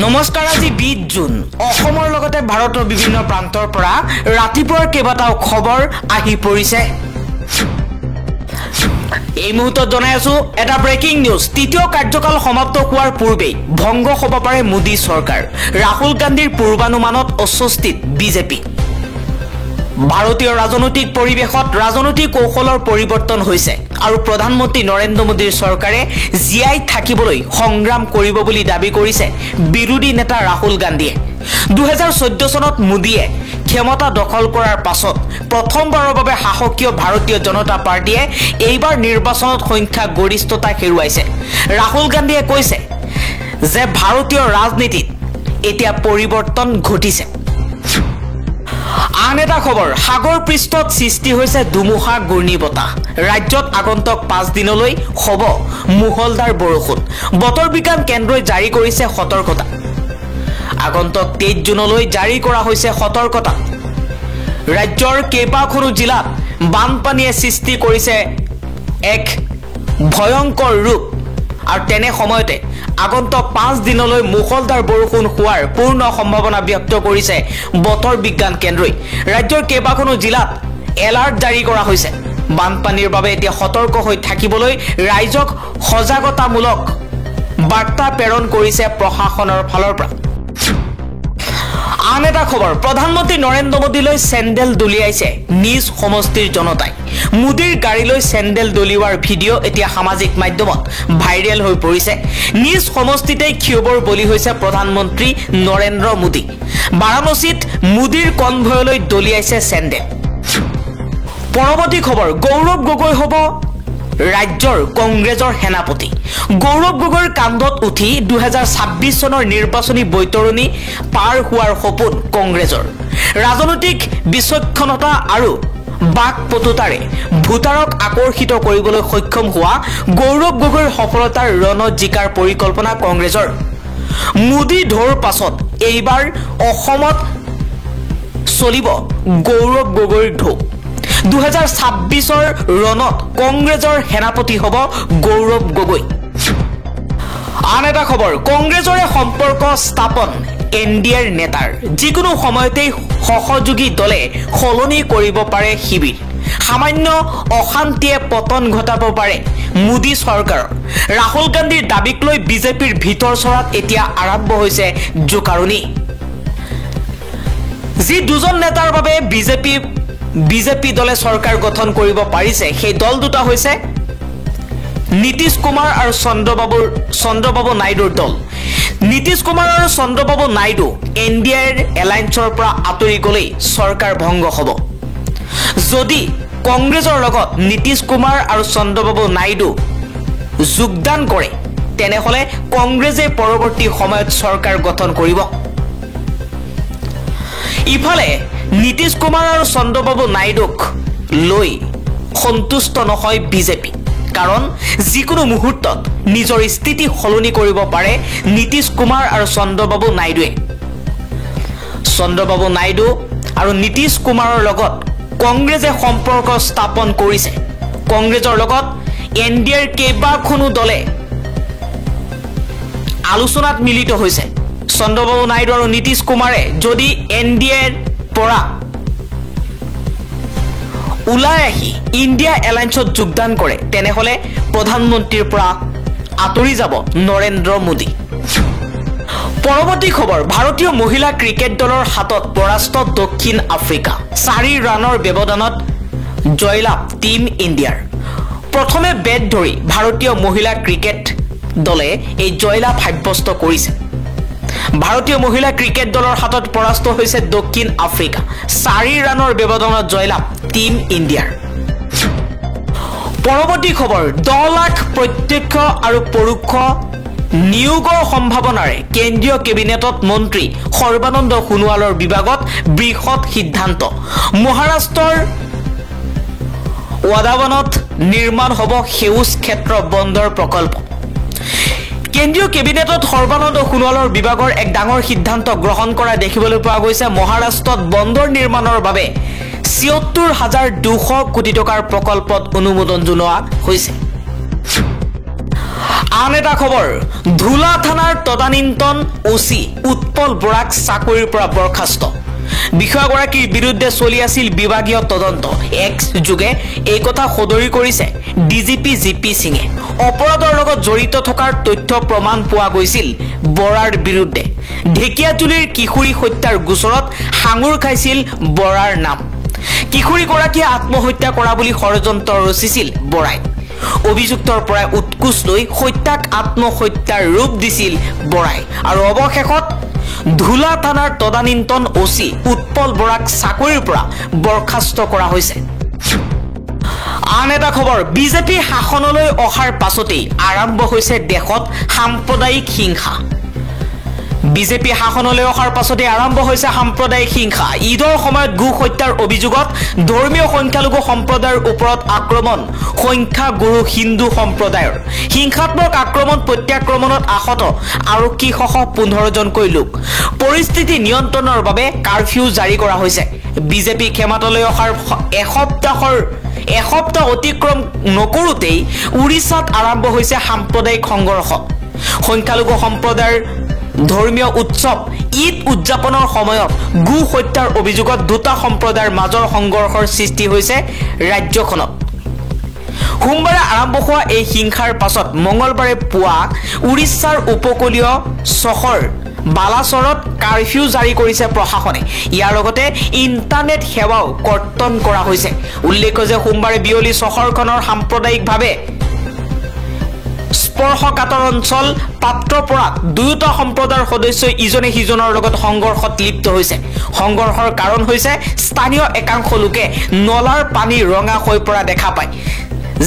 নমস্কাৰ আজি 20 জুন অসমৰ লগতে ভাৰতৰ বিভিন্ন প্ৰান্তৰ পৰা ৰাতিপুৱাৰ কেইবাটাও খবৰ আহি পৰিছে এই মুহূৰ্তত জনাই আছো এটা ব্ৰেকিং নিউজ তৃতীয় কাৰ্যকাল সমাপ্ত হোৱাৰ পূৰ্বে ভংগ হ'ব পাৰে মোদী চৰকাৰ ৰাহুল গান্ধীৰ পূৰ্বানুমানত অস্বস্তিত বিজেপি ভাৰতীয় ৰাজনৈতিক পৰিৱেশত ৰাজনৈতিক কৌশলৰ পৰিৱৰ্তন হৈছে আৰু প্ৰধানমন্ত্ৰী নৰেন্দ্ৰ মোদীৰ চৰকাৰে জিআই থাকিবলৈ সংগ্ৰাম কৰিব বুলি দাবী কৰিছে বিৰোধী নেতা ৰাহুল গান্ধীয়ে 2014 চনত মোদীয়ে ক্ষমতা দখল কৰাৰ পাছত প্ৰথমবাৰৰ বাবে শাসকীয় ভাৰতীয় জনতা পাৰ্টিয়ে এইবাৰ নিৰ্বাচনত সংখ্যা গৰিষ্ঠতা হেৰুৱাইছে ৰাহুল গান্ধীয়ে কৈছে যে ভাৰতীয় ৰাজনীতিত এতিয়া পৰিৱৰ্তন ঘটিছে আন এটা খবৰ সাগৰ পৃষ্ঠত সৃষ্টি হৈছে দুমুহা ঘূৰ্ণীবতাহ ৰাজ্যত আগন্তুক 5 দিনলৈ হ'ব মুহলদাৰ বৰষুণ বতৰ বিজ্ঞান কেন্দ্ৰই জাৰি কৰিছে সতৰ্কতা আগন্তুক 23 জুনলৈ জাৰি কৰা হৈছে সতৰ্কতা ৰাজ্যৰ কেইবাখনো জিলাত বানপানীয়ে সৃষ্টি কৰিছে এক ভয়ংকৰ ৰূপ আৰু তেনে সময়তে আগন্তুক 5 দিনলৈ মুহলদাৰ বৰষুণ হোৱাৰ পূৰ্ণ সম্ভাৱনা ব্যক্ত কৰিছে বতৰ বিজ্ঞান কেন্দ্ৰই ৰাজ্যৰ কেইবাখনো জিলাত এলাৰ্ট জাৰি কৰা হৈছে বানপানীৰ বাবে এতিয়া সতৰ্ক হৈ থাকিবলৈ ৰাইজক সজাগতামূলক বাৰ্তা প্ৰেৰণ কৰিছে প্ৰশাসনৰ ফালৰ পৰা আন এটা খবৰ প্ৰধানমন্ত্ৰী নৰেন্দ্ৰ মোদীলৈ চেণ্ডেল দলিয়াইছে নিজ সমষ্টিৰ জনতাই মোদীৰ গাড়ীলৈ চেণ্ডেল দলিওৱাৰ ভিডিঅ' এতিয়া সামাজিক মাধ্যমত ভাইৰেল হৈ পৰিছে নিজ সমষ্টিতে ক্ষোভৰ বলি হৈছে প্ৰধানমন্ত্ৰী নৰেন্দ্ৰ মোদী বাৰাণসীত মোদীৰ কনভয়লৈ দলিয়াইছে চেণ্ডেল পৰৱৰ্তী খবৰ গৌৰৱ গগৈ হ'ব ৰাজ্যৰ কংগ্ৰেছৰ সেনাপতি গৌৰৱ গগৈৰ কান্ধত উঠি 2026 চনৰ নিৰ্বাচনী বৈতৰণি পাৰ হোৱাৰ সপোন কংগ্ৰেছৰ ৰাজনৈতিক বিচক্ষণতা আৰু বাকপটুতাৰে ভোটাৰক আকৰ্ষিত কৰিবলৈ সক্ষম হোৱা গৌৰৱ গগৈৰ সফলতাৰ ৰণত জিকাৰ পৰিকল্পনা কংগ্ৰেছৰ মোদী ঢৌৰ পাছত এইবাৰ অসমত চলিব গৌৰৱ গগৈৰ ঢৌ 2026 ৰণত কংগ্ৰেছৰ সেনাপতি হ'ব গৌৰৱ গগৈ আন এটা খবৰ কংগ্ৰেছৰে সম্পৰ্ক স্থাপন এনডিএৰ নেতাৰ যিকোনো সময়তেই সহযোগী দলে সলনি কৰিব পাৰে শিবিৰ সামান্য অশান্তিয়ে পতন ঘটাব পাৰে মোদী চৰকাৰ ৰাহুল গান্ধীৰ দাবীক লৈ বিজেপিৰ ভিতৰ চৰাত এতিয়া আৰম্ভ হৈছে জোকাৰণি যি দুজন নেতাৰ বাবে বিজেপি দলে চৰকাৰ গঠন কৰিব পাৰিছে সেই দল দুটা হৈছে নীতিশ কুমাৰ আৰু চন্দ্ৰবাবু নাইডুৰ দল নীতিশ কুমাৰ আৰু চন্দ্ৰবাবু নাইডু এনডিএৰ এলায়েন্সৰ পৰা আঁতৰি গ'লেই চৰকাৰ ভংগ হ'ব যদি কংগ্ৰেছৰ লগত নীতিশ কুমাৰ আৰু চন্দ্ৰবাবু নাইডু যোগদান কৰে তেনেহ'লে কংগ্ৰেছে পৰৱৰ্তী সময়ত চৰকাৰ গঠন কৰিব ইফালে নীতিশ কুমাৰ আৰু চন্দ্ৰবাবু নাইডুক লৈ সন্তুষ্ট নহয় বিজেপি কাৰণ যিকোনো মুহূৰ্তত নিজৰ স্থিতি সলনি কৰিব পাৰে নীতিশ কুমাৰ আৰু চন্দ্ৰবাবু নাইডুৱে চন্দ্ৰবাবু নাইডু আৰু নীতিশ কুমাৰৰ লগত কংগ্ৰেছে সম্পৰ্ক স্থাপন কৰিছে কংগ্ৰেছৰ লগত এনডিএৰ কেইবাখনো দলে আলোচনাত মিলিত হৈছে চন্দ্ৰবাবু নাইডু আৰু নীতিশ কুমাৰে যদি এনডিএৰ পৰা ওলাই আহি ইণ্ডিয়া এলায়েন্সত যোগদান কৰে তেনেহ'লে প্ৰধানমন্ত্ৰীৰ পৰা আঁতৰি যাব নৰেন্দ্ৰ মোদী পৰৱৰ্তী খবৰ ভাৰতীয় মহিলা ক্ৰিকেট দলৰ হাতত পৰাস্ত দক্ষিণ আফ্ৰিকা 4 ৰানৰ ব্যৱধানত জয়লাভ টিম ইণ্ডিয়াৰ প্ৰথমে বেট ধৰি ভাৰতীয় মহিলা ক্ৰিকেট দলে এই জয়লাভ সাব্যস্ত কৰিছে ভাৰতীয় মহিলা ক্ৰিকেট দলৰ হাতত পৰাস্ত হৈছে দক্ষিণ আফ্ৰিকা 4 ৰানৰ ব্যৱধানত জয়লাভ টিম ইণ্ডিয়াৰ পৰৱৰ্তী খবৰ 10 লাখ প্ৰত্যক্ষ আৰু পৰোক্ষ নিয়োগৰ সম্ভাৱনাৰে কেন্দ্ৰীয় কেবিনেটত মন্ত্ৰী সৰ্বানন্দ সোণোৱালৰ বিভাগত বৃহৎ সিদ্ধান্ত মহাৰাষ্ট্ৰৰ ৱাদাৱানত নিৰ্মাণ হ'ব সেউজ ক্ষেত্ৰ বন্দৰ প্ৰকল্প কেন্দ্ৰীয় কেবিনেটত সৰ্বানন্দ সোণোৱালৰ বিভাগৰ এক ডাঙৰ সিদ্ধান্ত গ্ৰহণ কৰা দেখিবলৈ পোৱা গৈছে মহাৰাষ্ট্ৰত বন্দৰ নিৰ্মাণৰ বাবে ৭৬,২০০ কোটি টকাৰ প্ৰকল্পত অনুমোদন জনোৱা হৈছে আন এটা খবৰ ধুলা থানাৰ তদানীন্তন ওসি উৎপল বৰাক চাকৰিৰ পৰা বৰখাস্ত বিষয়াগৰাকীৰ বিৰুদ্ধে চলি আছিল বিভাগীয় তদন্ত এক্স যুগে এই কথা সদৰি কৰিছে ডিজিপি জিপি সিঙে অপৰাধৰ লগত জড়িত থকাৰ তথ্য প্ৰমাণ পোৱা গৈছিল বৰাৰ বিৰুদ্ধে ঢেকিয়াজুলিৰ কিশোৰী হত্যাৰ গোচৰত হাঙুৰ খাইছিল বৰাৰ নাম কিশোৰীগৰাকীয়ে আত্মহত্যা কৰা বুলি ষড়যন্ত্ৰ ৰচিছিল বৰাই অভিযুক্তৰ পৰা উৎকুচ লৈ হত্যাক আত্মহত্যাৰ ৰূপ দিছিল বৰাই আৰু অৱশেষত ধুলা থানাৰ তদানীন্তন ওসি উৎপল বৰাক চাকৰিৰ পৰা বৰখাস্ত কৰা হৈছে আন এটা খবৰ বিজেপি শাসনলৈ অহাৰ পাছতেই আৰম্ভ হৈছে দেশত সাম্প্ৰদায়িক হিংসা বিজেপি শাসনলৈ অহাৰ পাছতে আৰম্ভ হৈছে সাম্প্ৰদায়িক হিংসা ঈদৰ সময়ত গো হত্যাৰ অভিযোগত ধৰ্মীয় সংখ্যালঘু সম্প্ৰদায়ৰ ওপৰত আক্ৰমণ সংখ্যাগুৰু হিন্দু সম্প্ৰদায়ৰ হিংসাত্মক আক্ৰমণ প্ৰত্যাক্ৰমণত আহত আৰক্ষীসহ 15 জনকৈ লোক পৰিস্থিতি নিয়ন্ত্ৰণৰ বাবে কাৰফিউ জাৰি কৰা হৈছে বিজেপি ক্ষমতালৈ অহাৰ এসপ্তাহ অতিক্ৰম নকৰোতেই উৰিষ্যাত আৰম্ভ হৈছে সাম্প্ৰদায়িক সংঘৰ্ষ সংখ্যালঘু সম্প্ৰদায়ৰ ধৰ্মীয় উৎসৱ ঈদ উদযাপনৰ সময়ত গো হত্যাৰ অভিযোগত দুটা সম্প্ৰদায়ৰ মাজৰ সংঘৰ্ষৰ সৃষ্টি হৈছে ৰাজ্যখনত সোমবাৰে আৰম্ভ হোৱা এই হিংসাৰ পাছত মঙলবাৰে পুৱা উৰিষ্যাৰ উপকূলীয় চহৰ বালাচৰত কাৰফিউ জাৰি কৰিছে প্ৰশাসনে ইয়াৰ লগতে ইণ্টাৰনেট সেৱাও কৰ্তন কৰা হৈছে উল্লেখ্য যে সোমবাৰে বিয়লি চহৰখনৰ সাম্প্ৰদায়িকভাৱে স্পৰ্শকাতৰ অঞ্চল পাত্ৰপৰাত দুয়োটা সম্প্ৰদায়ৰ সদস্যই ইজনে সিজনৰ লগত সংঘৰ্ষত লিপ্ত হৈছে সংঘৰ্ষৰ কাৰণ হৈছে স্থানীয় একাংশ লোকে নলাৰ পানী ৰঙা হৈ পৰা দেখা পায়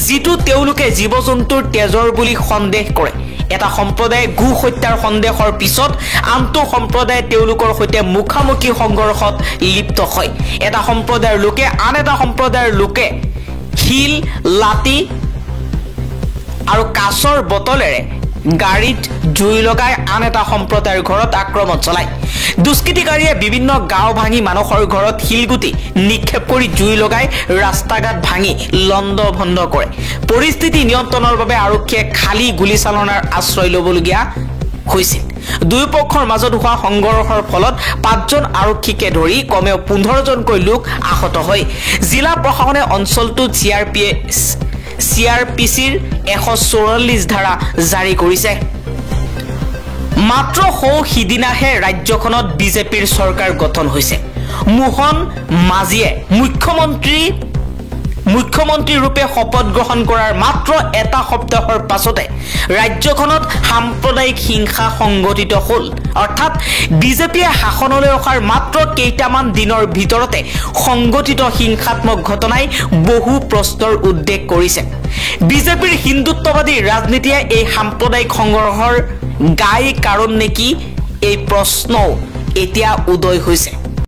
যিটো তেওঁলোকে জীৱ-জন্তুৰ তেজৰ বুলি সন্দেহ কৰে এটা সম্প্ৰদায়ে গো হত্যাৰ সন্দেহৰ পিছত আনটো সম্প্ৰদায়ে তেওঁলোকৰ সৈতে মুখামুখি সংঘৰ্ষত লিপ্ত হয় এটা সম্প্ৰদায়ৰ লোকে আন এটা সম্প্ৰদায়ৰ লোকে হিল লাঠি আৰু কাছৰ বটলেৰে গাড়ীত জুই লগাই আন এটা সম্প্ৰদায়ৰ ঘৰত আক্ৰমণ চলায় দুষ্কৃতিকাৰীয়ে বিভিন্ন গাঁও ভাঙি মানুহৰ ঘৰত শিলগুটি নিক্ষেপ কৰি জুই লগাই ৰাস্তাঘাট ভাঙি লণ্ডভণ্ড কৰে পৰিস্থিতি নিয়ন্ত্ৰণৰ বাবে আৰক্ষীয়ে খালী গুলীচালনাৰ আশ্ৰয় ল'বলগীয়া হৈছিল দুয়োপক্ষৰ মাজত হোৱা সংঘৰ্ষৰ ফলত 5 জন আৰক্ষীকে ধৰি কমেও 15 জনকৈ লোক আহত হয় জিলা প্ৰশাসনে অঞ্চলটোত CRPCৰ 144 ধাৰা জাৰি কৰিছে মাত্ৰ সিদিনাহে ৰাজ্যখনত বিজেপিৰ চৰকাৰ গঠন হৈছে মোহন মাজিয়ে মুখ্যমন্ত্ৰী ৰূপে শপত গ্ৰহণ কৰাৰ মাত্ৰ এটা সপ্তাহৰ পাছতে ৰাজ্যখনত সাম্প্ৰদায়িক হিংসা সংঘটিত হ'ল অৰ্থাৎ বিজেপিয়ে শাসনলৈ অহাৰ মাত্ৰ কেইটামান দিনৰ ভিতৰতে সংঘটিত হিংসাত্মক ঘটনাই বহু প্ৰশ্নৰ উদ্বেগ কৰিছে বিজেপিৰ হিন্দুত্ববাদী ৰাজনীতিয়ে এই সাম্প্ৰদায়িক সংঘৰ্ষৰ গাই কাৰণ নেকি এই প্ৰশ্নও এতিয়া উদয় হৈছে